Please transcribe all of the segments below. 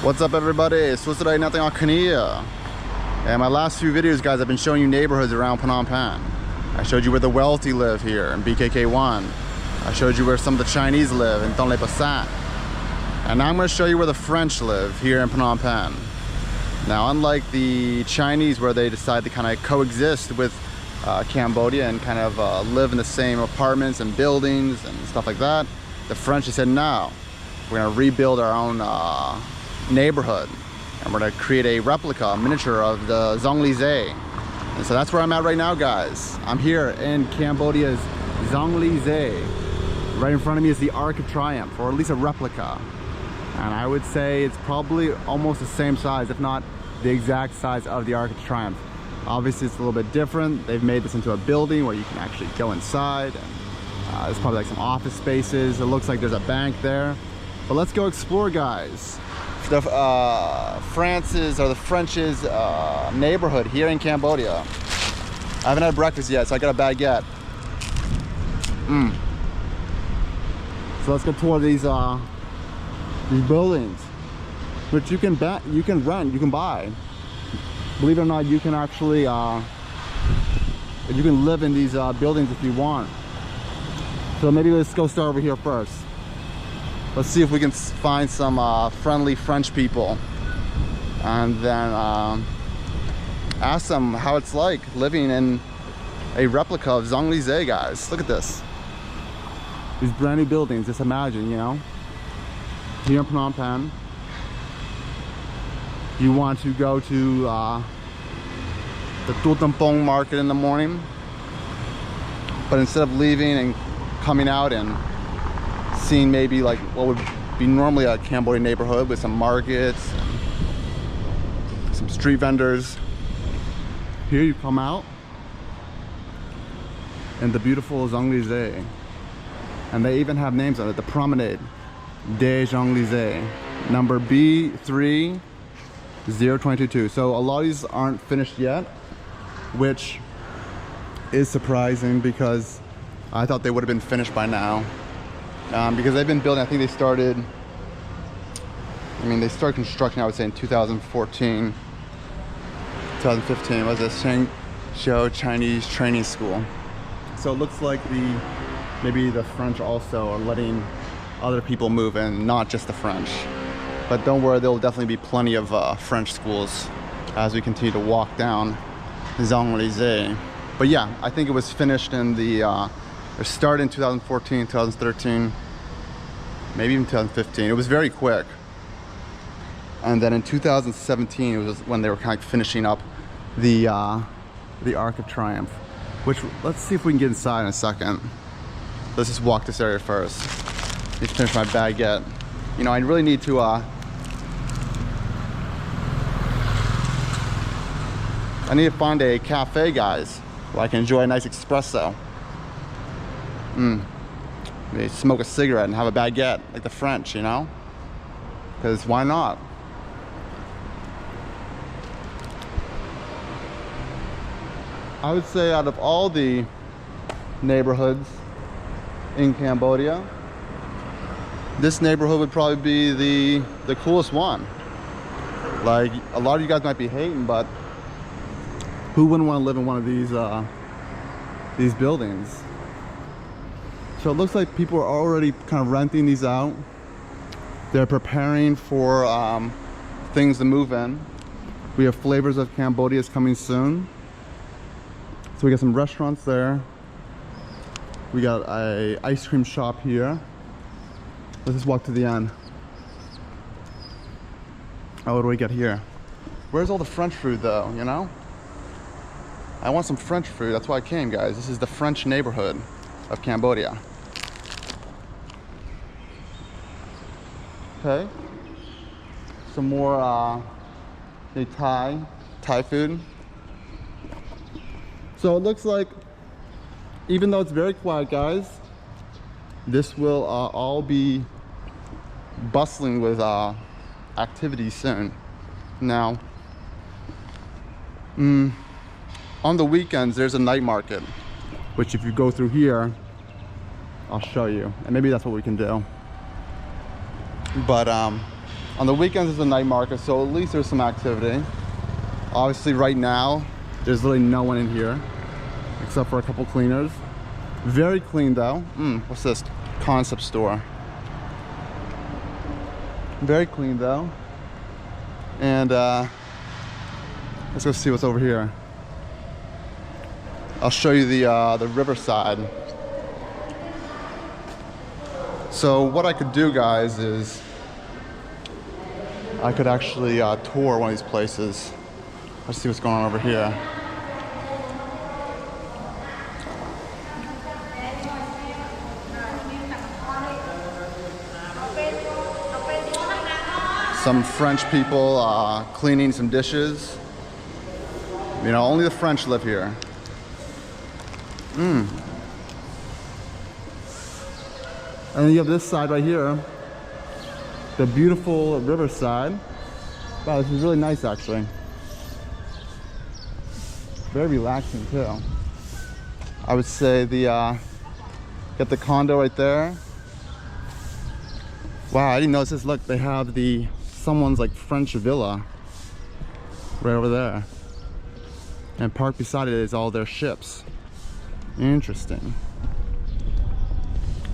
What's up, everybody? Suicide nothing on Kania. And my last few videos, guys, I've been showing you neighborhoods around Phnom Penh. I showed you where the wealthy live here in BKK1. I showed you where some of the Chinese live in Tonle Passat. And now I'm going to show you where the French live here in Phnom Penh. Now, unlike the Chinese, where they decide to kind of coexist with Cambodia and kind of live in the same apartments and buildings and stuff like that, the French, they said, no, we're going to rebuild our own neighborhood, and we're going to create a replica, a miniature of the Elyse. And so that's where I'm at right now, guys. I'm here in Cambodia's Elyse. Right in front of me is the Arc of Triumph, or at least a replica. And I would say it's probably almost the same size, if not the exact size of the Arc of Triumph. Obviously, it's a little bit different. They've made this into a building where you can actually go inside. And there's probably like some office spaces. It looks like there's a bank there. But let's go explore, guys. The French's neighborhood here in Cambodia. I haven't had breakfast yet, so I got a baguette. So let's go tour these buildings, which you can rent, you can buy. Believe it or not, you can actually you can live in these buildings if you want. So maybe let's go start over here first. Let's see if we can find some friendly French people, and then ask them how it's like living in a replica of Elyse, guys. Look at this. These brand new buildings, just imagine, you know, here in Phnom Penh, you want to go to the Tutampong market in the morning, but instead of leaving and coming out and seeing maybe like what would be normally a Cambodian neighborhood with some markets and some street vendors, here you come out in the beautiful Elyse. And they even have names on it, the Promenade des Elyse, number B3022. So a lot of these aren't finished yet, which is surprising because I thought they would have been finished by now. Because they've been building, I think they started construction, I would say, in 2014, 2015, was this Shenzhou Chinese Training School. So it looks like maybe the French also are letting other people move in, not just the French. But don't worry, there'll definitely be plenty of French schools as we continue to walk down Elyse. But yeah, I think it was finished in it started in 2014, 2013, maybe even 2015. It was very quick. And then in 2017, it was when they were kind of finishing up the Arc of Triumph, which, let's see if we can get inside in a second. Let's just walk this area first. Need to finish my baguette. You know, I really need to I need to find a cafe, guys, where I can enjoy a nice espresso. Maybe smoke a cigarette and have a baguette like the French, you know? Because why not? I would say out of all the neighborhoods in Cambodia, this neighborhood would probably be the coolest one. Like, a lot of you guys might be hating, but who wouldn't want to live in one of these buildings? So it looks like people are already kind of renting these out. They're preparing for things to move in. We have Flavors of Cambodia is coming soon. So we got some restaurants there. We got a ice cream shop here. Let's just walk to the end. Oh, what do we got here? Where's all the French food though, you know? I want some French food, that's why I came, guys. This is the French neighborhood of Cambodia. Okay. Some more Thai food. So it looks like, even though it's very quiet, guys, this will all be bustling with activities soon. Now, on the weekends, there's a night market, which if you go through here, I'll show you, and maybe that's what we can do. But On the weekends it's a night market, so at least there's some activity. Obviously right now, there's literally no one in here, except for a couple cleaners. Very clean though. What's this? Concept store. Very clean though. And let's go see what's over here. I'll show you the riverside. So what I could do, guys, is I could actually tour one of these places. Let's see what's going on over here. Some French people cleaning some dishes. You know, only the French live here. And then you have this side right here, the beautiful riverside. Wow, this is really nice actually. Very relaxing too. I would say got the condo right there. Wow, I didn't notice this. Look, they have someone's like French villa right over there. And parked beside it is all their ships. Interesting.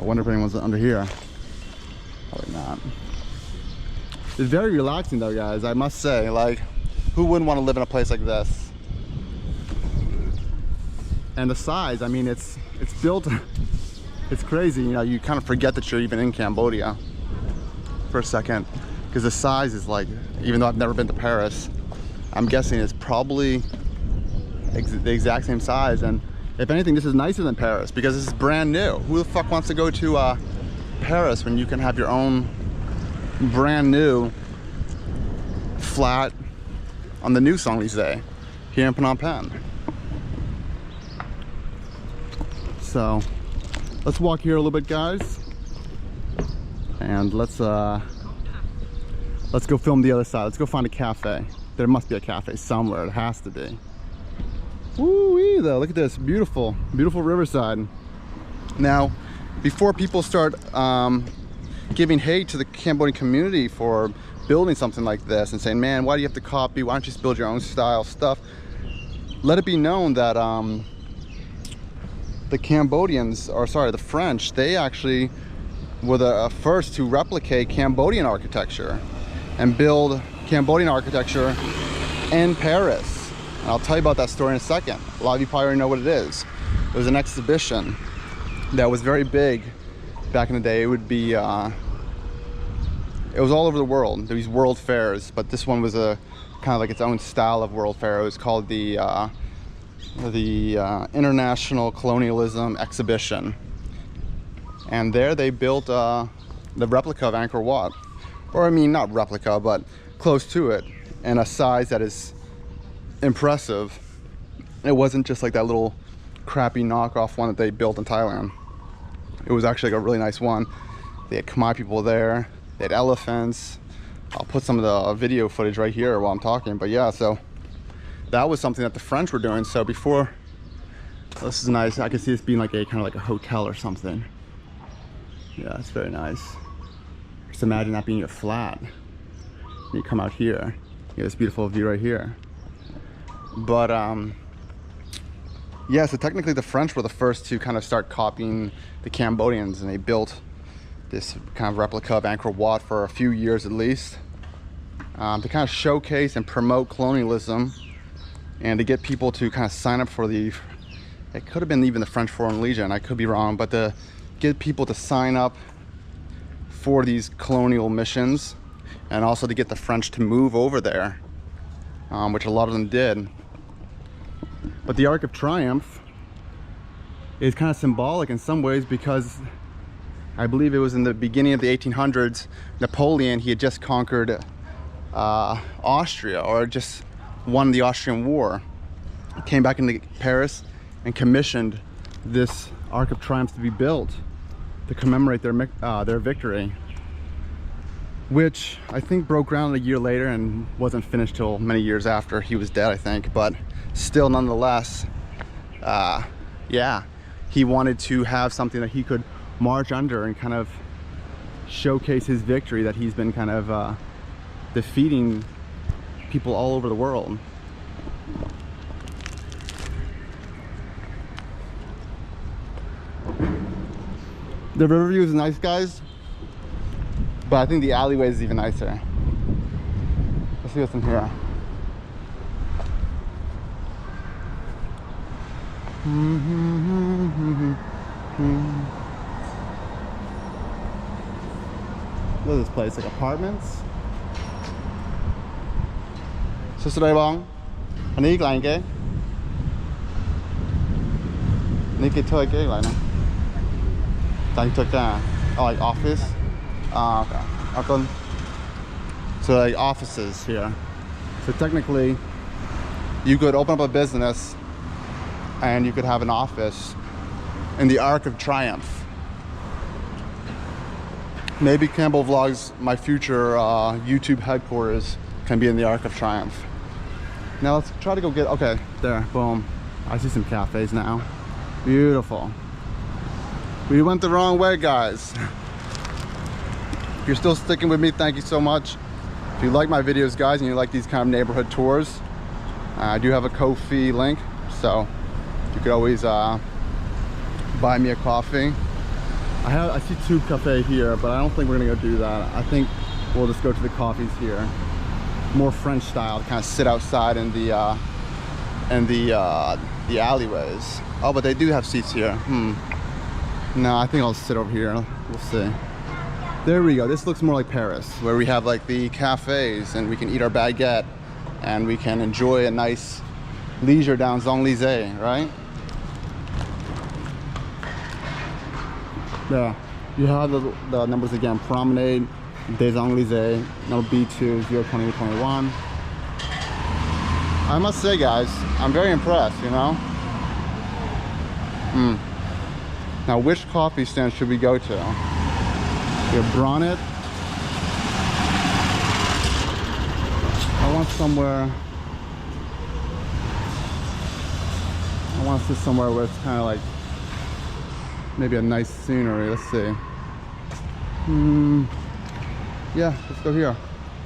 I wonder if anyone's under here. Probably not. It's very relaxing though, guys. I must say, like, who wouldn't want to live in a place like this? And the size, I mean, it's built, it's crazy. You know, you kind of forget that you're even in Cambodia for a second, because the size is like, even though I've never been to Paris, I'm guessing it's probably the exact same size. And if anything, this is nicer than Paris because this is brand new. Who the fuck wants to go to Paris when you can have your own brand new flat on the new Elyse here in Phnom Penh? So let's walk here a little bit, guys, and let's go film the other side. Let's go find a cafe. There must be a cafe somewhere. It has to be. Woo-wee though, look at this, beautiful, beautiful riverside. Now, before people start giving hate to the Cambodian community for building something like this and saying, man, why do you have to copy? Why don't you just build your own style stuff? Let it be known that the Cambodians, or sorry, the French, they actually were the first to replicate Cambodian architecture and build Cambodian architecture in Paris. And I'll tell you about that story in a second. A lot of you probably already know what it is. It was an exhibition that was very big back in the day. It would be, it was all over the world. There was world fairs, but this one was a kind of like its own style of world fair. It was called the International Colonialism Exhibition. And there they built the replica of Angkor Wat. Or I mean, not replica, but close to it, in a size that is impressive. It wasn't just like that little crappy knockoff one that they built in Thailand. It was actually like a really nice one. They had Khmer people there, they had elephants. I'll put some of the video footage right here while I'm talking, but yeah, so that was something that the French were doing. So before, this is nice. I can see this being like a kind of like a hotel or something. Yeah, it's very nice. Just imagine that being your flat. You come out here, you get this beautiful view right here. But yeah, so technically the French were the first to kind of start copying the Cambodians, and they built this kind of replica of Angkor Wat for a few years at least, to kind of showcase and promote colonialism, and to get people to kind of sign up for it could have been even the French Foreign Legion, I could be wrong, but to get people to sign up for these colonial missions, and also to get the French to move over there, which a lot of them did. But the Arc of Triumph is kind of symbolic in some ways, because I believe it was in the beginning of the 1800s, Napoleon, he had just conquered Austria, or just won the Austrian War. He came back into Paris and commissioned this Arc of Triumph to be built to commemorate their victory, which I think broke ground a year later and wasn't finished till many years after he was dead, I think. But still, nonetheless, yeah, he wanted to have something that he could march under and kind of showcase his victory that he's been kind of defeating people all over the world. The river view is nice, guys, but I think the alleyway is even nicer. Let's see what's in here. Look at this place, like apartments. So today, bong, anh ấy lại cái, này cái thôi cái lại nè. Oh, like office. Okay. So like offices here. So technically, you could open up a business, and you could have an office in the Arc of Triumph. Maybe Cambo Vlogs, my future YouTube headquarters, can be in the Arc of Triumph. Now let's try to go get, okay, there, boom. I see some cafes now. Beautiful. We went the wrong way, guys. If you're still sticking with me, thank you so much. If you like my videos, guys, and you like these kind of neighborhood tours, I do have a Ko-fi link, so you could always buy me a coffee. I see two cafes here, but I don't think we're gonna go do that. I think we'll just go to the coffees here. More French style, to kind of sit outside in the alleyways. Oh, but they do have seats here. No, I think I'll sit over here. We'll see. There we go. This looks more like Paris, where we have like the cafes and we can eat our baguette and we can enjoy a nice leisure down Champs-Elyse, right? Yeah, you have the numbers again. Promenade des Champs-Elyse, number B2, 02021. I must say, guys, I'm very impressed, you know? Now, which coffee stand should we go to? We have Bronnet. I want to sit somewhere where it's kind of like maybe a nice scenery. Let's see. Yeah, let's go here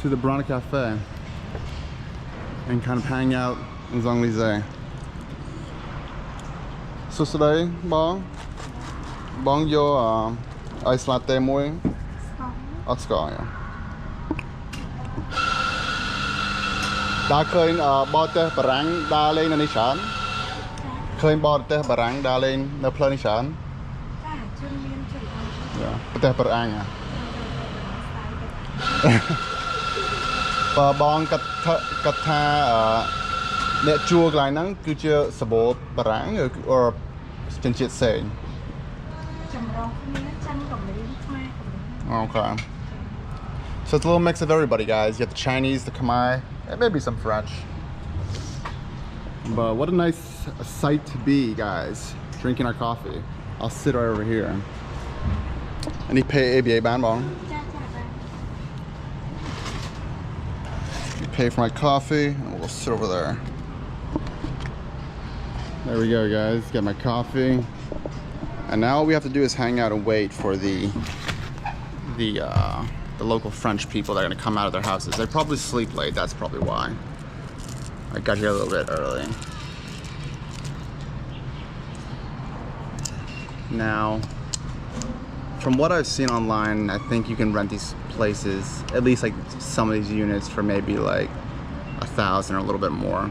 to the Bronnet Cafe and kind of hang out in Champs-Elyse. So today, bong vô ice latteមួយអត់ស្ករដើរឃើញបរទេសបារាំងដើរលេងនៅនេះច្រើនឃើញបរទេសបារាំងដើរលេងនៅផ្លូវនេះច្រើនប្រទេសបារាំងបងគាត់ថាអ្នកជួលកន្លែងហ្នឹងគឺជាសម្បូរបារាំងឬជនជាតិផ្សេង Okay. So it's a little mix of everybody, guys. You have the Chinese, the Khmer, and maybe some French. But what a nice sight to be, guys. Drinking our coffee. I'll sit right over here. I need pay ABA ban bong. You pay for my coffee, and we'll sit over there. There we go, guys. Get my coffee. And now all we have to do is hang out and wait for the local French people that are gonna come out of their houses. They probably sleep late, that's probably why. I got here a little bit early. Now, from what I've seen online, I think you can rent these places, at least like some of these units, for maybe like 1,000 or a little bit more.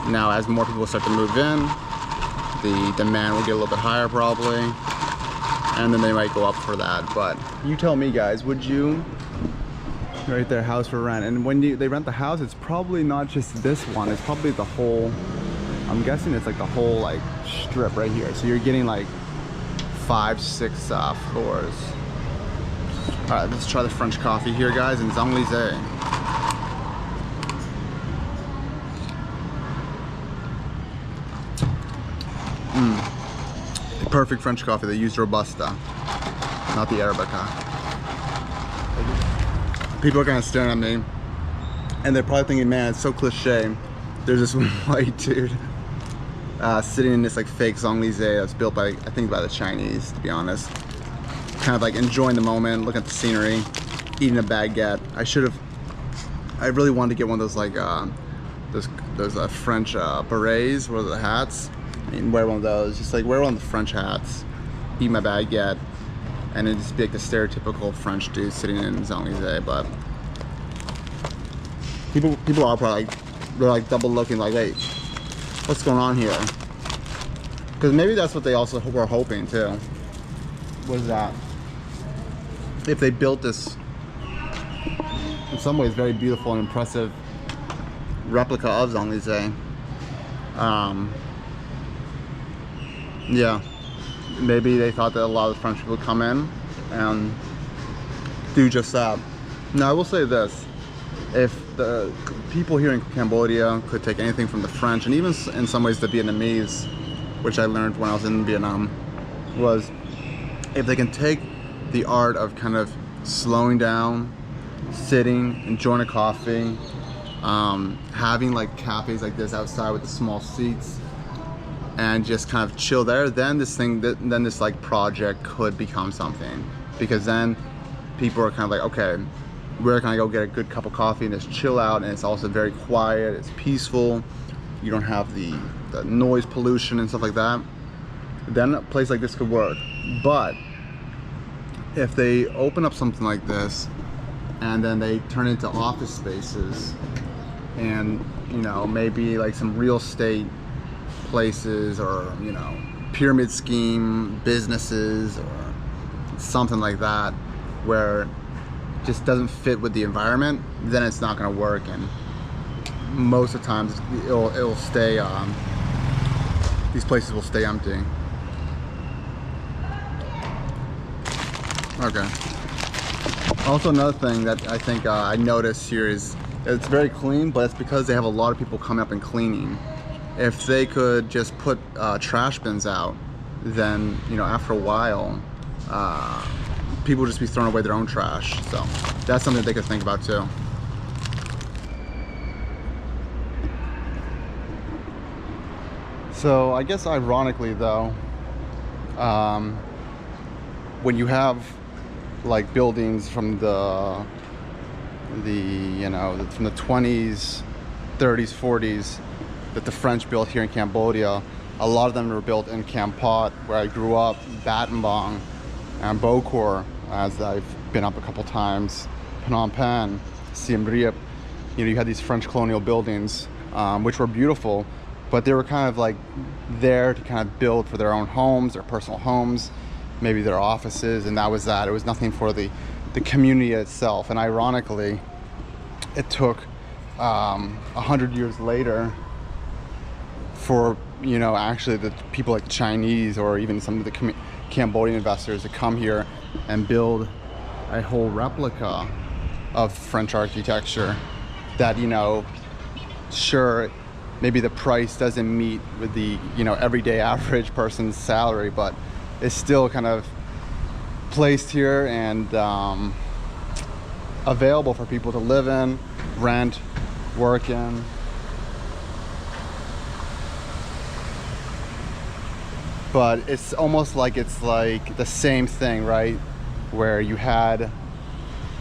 Now, as more people start to move in, the demand will get a little bit higher probably, and then they might go up for that. But you tell me, guys, would you? Right there, house for rent. And when they rent the house, it's probably not just this one, it's probably the whole, I'm guessing it's like the whole like strip right here. So you're getting like 5, 6 floors. All right, let's try the French coffee here, guys, in Champs-Elyse. Perfect French coffee. They use Robusta, not the Arabica. People are kind of staring at me, and they're probably thinking, man, it's so cliche. There's this white dude sitting in this like fake Champs-Elyse that's built by, I think, by the Chinese, to be honest. Kind of like enjoying the moment, looking at the scenery, eating a baguette. I should have I really wanted to get one of those like those French berets, what are the hats? And wear one of those, just like wear one of the French hats, eat my baguette, and then just be like the stereotypical French dude sitting in Elyse. But people are probably like, they're like double looking, like, wait, what's going on here? Because maybe that's what they also were hoping too. What is that? If they built this, in some ways, very beautiful and impressive replica of Elyse. Yeah, maybe they thought that a lot of the French people would come in and do just that. Now, I will say this. If the people here in Cambodia could take anything from the French, and even in some ways the Vietnamese, which I learned when I was in Vietnam, was if they can take the art of kind of slowing down, sitting, enjoying a coffee, having like cafes like this outside with the small seats, and just kind of chill there, then this like project could become something. Because then people are kind of like, okay, where can I go get a good cup of coffee and just chill out, and it's also very quiet, it's peaceful, you don't have the noise pollution and stuff like that, then a place like this could work. But if they open up something like this and then they turn it into office spaces and, you know, maybe like some real estate places, or, you know, pyramid scheme businesses or something like that, where it just doesn't fit with the environment, then it's not going to work, and most of the times it'll stay, these places will stay empty. Okay. Also, another thing that I think I noticed here is it's very clean, but it's because they have a lot of people coming up and cleaning. If they could just put trash bins out, then, you know, after a while, people would just be throwing away their own trash. So that's something they could think about too. So I guess ironically though, when you have like buildings from the you know, from the 20s, 30s, 40s that the French built here in Cambodia, a lot of them were built in Kampot, where I grew up, Battambang, and Bokor, as I've been up a couple times, Phnom Penh, Siem Reap. You know, you had these French colonial buildings, which were beautiful, but they were kind of like there to kind of build for their own homes, their personal homes, maybe their offices, and that was that. It was nothing for the community itself. And ironically, it took 100 years later for, you know, actually the people like the Chinese or even some of the Cambodian investors to come here and build a whole replica of French architecture that, you know, sure, maybe the price doesn't meet with the, you know, everyday average person's salary, but it's still kind of placed here and available for people to live in, rent, work in. But it's almost like it's like the same thing, right? Where you had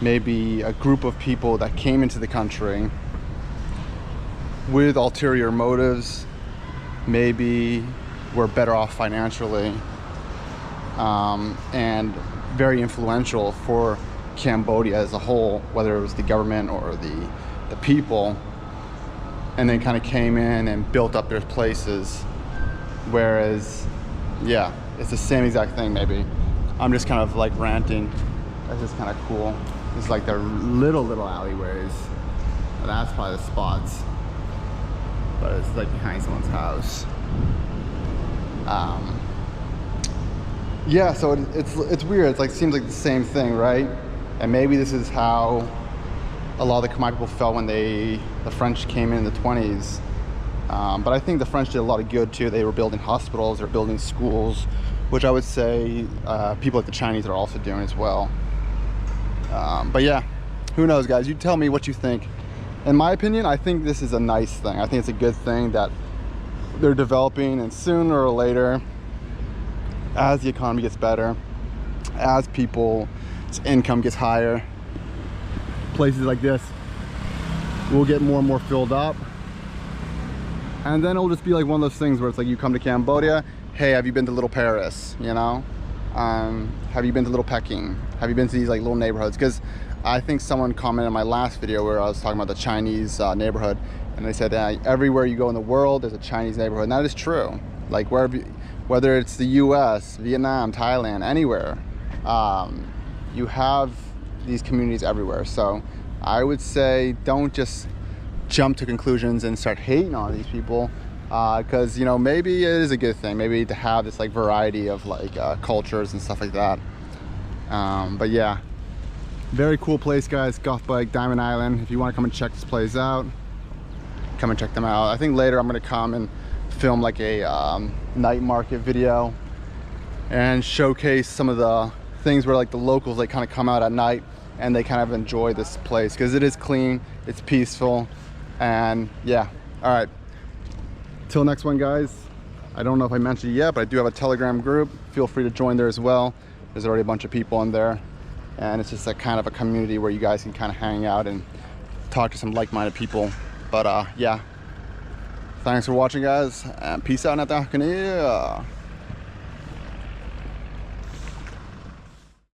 maybe a group of people that came into the country with ulterior motives, maybe were better off financially, and very influential for Cambodia as a whole, whether it was the government or the people, and then kind of came in and built up their places. Whereas, yeah, it's the same exact thing maybe. I'm just kind of like ranting. That's just kind of cool. It's like the little alleyways. That's probably the spots. But it's like behind someone's house. Yeah, so it's weird. It's like, seems like the same thing, right? And maybe this is how a lot of the Khmer people felt when the French came in the 20s. But I think the French did a lot of good too. They were building hospitals, they were building schools, which I would say people like the Chinese are also doing as well. But yeah, who knows, guys? You tell me what you think. In my opinion, I think this is a nice thing. I think it's a good thing that they're developing, and sooner or later, as the economy gets better, as people's income gets higher, places like this will get more and more filled up. And then it'll just be like one of those things where it's like you come to Cambodia, hey, have you been to Little Paris, you know? Have you been to Little Peking? Have you been to these like little neighborhoods? Because I think someone commented in my last video where I was talking about the Chinese neighborhood, and they said everywhere you go in the world there's a Chinese neighborhood, and that is true. Like whether it's the US, Vietnam, Thailand, anywhere, you have these communities everywhere. So I would say don't just jump to conclusions and start hating on these people, because you know, maybe it is a good thing, maybe to have this like variety of like cultures and stuff like that. But yeah, very cool place, guys. Golf Bike Diamond Island. If you want to come and check this place out, come and check them out. I think later I'm going to come and film like a night market video and showcase some of the things where like the locals like kind of come out at night and they kind of enjoy this place, because it is clean, it's peaceful, and yeah. All right, till next one, guys. I don't know if I mentioned it yet, but I do have a Telegram group. Feel free to join there as well. There's already a bunch of people in there, and it's just a kind of a community where you guys can kind of hang out and talk to some like-minded people. But yeah, thanks for watching, guys, and peace out.